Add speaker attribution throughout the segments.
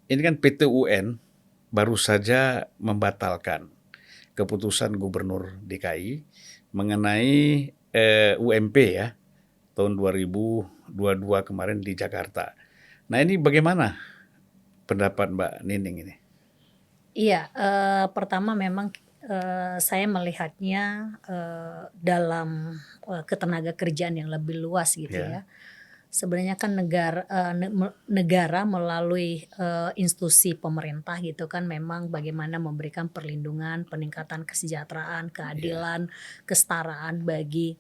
Speaker 1: ini kan PT UN baru saja membatalkan keputusan Gubernur DKI mengenai UMP ya tahun 2022 kemarin di Jakarta. Nah ini bagaimana pendapat Mbak Nining ini?
Speaker 2: Iya, pertama memang, saya melihatnya, dalam, ketenaga kerjaan yang lebih luas gitu
Speaker 1: Ya,
Speaker 2: ya. Sebenarnya kan negara melalui, institusi pemerintah gitu kan memang bagaimana memberikan perlindungan, peningkatan kesejahteraan,
Speaker 1: ya,
Speaker 2: keadilan, kesetaraan bagi,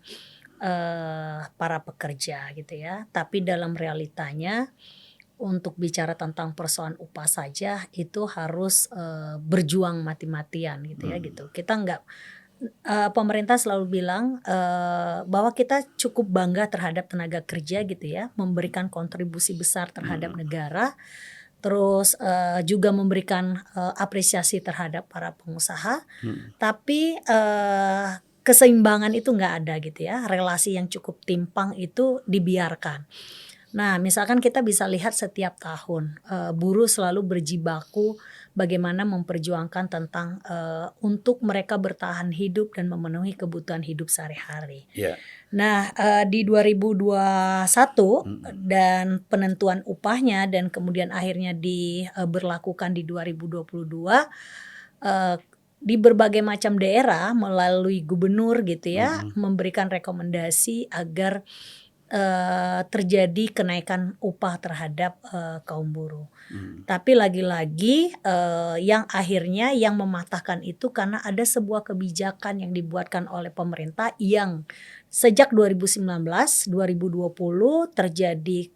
Speaker 2: para pekerja gitu ya. Tapi dalam realitanya untuk bicara tentang persoalan upah saja itu harus, berjuang mati-matian gitu ya
Speaker 1: hmm,
Speaker 2: gitu. Kita nggak pemerintah selalu bilang, bahwa kita cukup bangga terhadap tenaga kerja gitu ya, memberikan kontribusi besar terhadap
Speaker 1: hmm,
Speaker 2: negara, terus, juga memberikan, apresiasi terhadap para pengusaha,
Speaker 1: hmm,
Speaker 2: tapi, keseimbangan itu nggak ada gitu ya, relasi yang cukup timpang itu dibiarkan. Nah, misalkan kita bisa lihat setiap tahun, buruh selalu berjibaku bagaimana memperjuangkan tentang, untuk mereka bertahan hidup dan memenuhi kebutuhan hidup sehari-hari.
Speaker 1: ya,
Speaker 2: Nah, di 2021
Speaker 1: hmm,
Speaker 2: dan penentuan upahnya dan kemudian akhirnya berlakukan di 2022, eee, di berbagai macam daerah melalui gubernur gitu ya,
Speaker 1: hmm,
Speaker 2: memberikan rekomendasi agar terjadi kenaikan upah terhadap, kaum buruh.
Speaker 1: hmm,
Speaker 2: Tapi lagi-lagi, yang akhirnya yang mematahkan itu karena ada sebuah kebijakan yang dibuatkan oleh pemerintah yang sejak 2019, 2020 terjadi,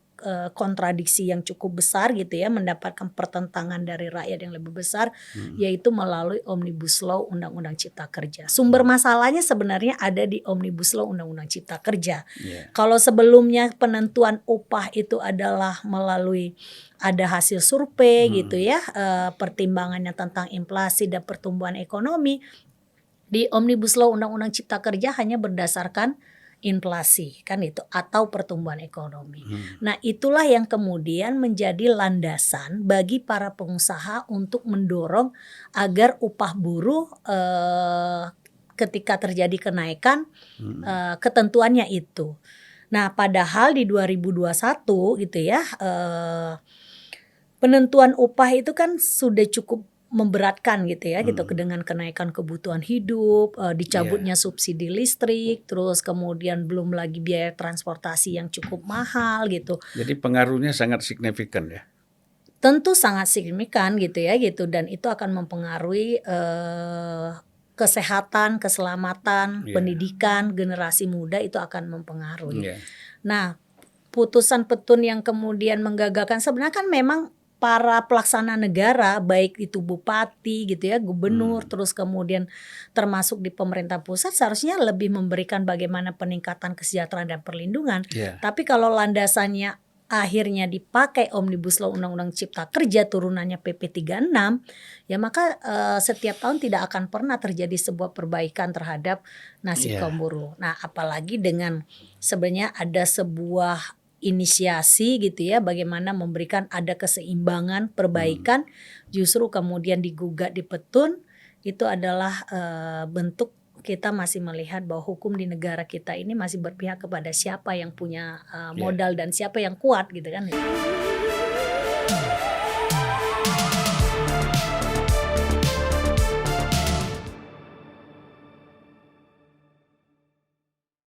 Speaker 2: kontradiksi yang cukup besar gitu ya, mendapatkan pertentangan dari rakyat yang lebih besar,
Speaker 1: hmm,
Speaker 2: yaitu melalui Omnibus Law Undang-Undang Cipta Kerja. Sumber
Speaker 1: hmm,
Speaker 2: masalahnya sebenarnya ada di Omnibus Law Undang-Undang Cipta Kerja.
Speaker 1: ya,
Speaker 2: Kalau sebelumnya penentuan upah itu adalah melalui ada hasil survei gitu
Speaker 1: hmm,
Speaker 2: ya, pertimbangannya tentang inflasi dan pertumbuhan ekonomi, di Omnibus Law Undang-Undang Cipta Kerja hanya berdasarkan inflasi kan itu atau pertumbuhan ekonomi.
Speaker 1: hmm,
Speaker 2: Nah, itulah yang kemudian menjadi landasan bagi para pengusaha untuk mendorong agar upah buruh, ketika terjadi kenaikan,
Speaker 1: hmm,
Speaker 2: ketentuannya itu. Nah, padahal di 2021 gitu ya, penentuan upah itu kan sudah cukup memberatkan gitu ya gitu
Speaker 1: hmm,
Speaker 2: dengan kenaikan kebutuhan hidup,
Speaker 1: ya.
Speaker 2: dicabutnya subsidi listrik, terus kemudian belum lagi biaya transportasi yang cukup mahal gitu.
Speaker 1: Jadi pengaruhnya sangat signifikan ya.
Speaker 2: Tentu sangat signifikan gitu ya gitu dan itu akan mempengaruhi, kesehatan, keselamatan,
Speaker 1: Ya,
Speaker 2: pendidikan generasi muda itu akan mempengaruhi.
Speaker 1: ya,
Speaker 2: Nah, putusan petun yang kemudian menggagalkan sebenarnya kan memang para pelaksana negara baik itu bupati gitu ya, gubernur,
Speaker 1: hmm,
Speaker 2: terus kemudian termasuk di pemerintah pusat seharusnya lebih memberikan bagaimana peningkatan kesejahteraan dan perlindungan.
Speaker 1: ya,
Speaker 2: Tapi kalau landasannya akhirnya dipakai Omnibus Law Undang-Undang Cipta Kerja turunannya PP 36, ya maka, setiap tahun tidak akan pernah terjadi sebuah perbaikan terhadap nasib kaum
Speaker 1: ya,
Speaker 2: buruh. Nah, apalagi dengan sebenarnya ada sebuah inisiasi gitu ya, bagaimana memberikan ada keseimbangan,
Speaker 1: hmm,
Speaker 2: perbaikan, justru kemudian digugat di petun, itu adalah, bentuk kita masih melihat bahwa hukum di negara kita ini masih berpihak kepada siapa yang punya,
Speaker 1: ya.
Speaker 2: modal dan siapa yang kuat gitu kan.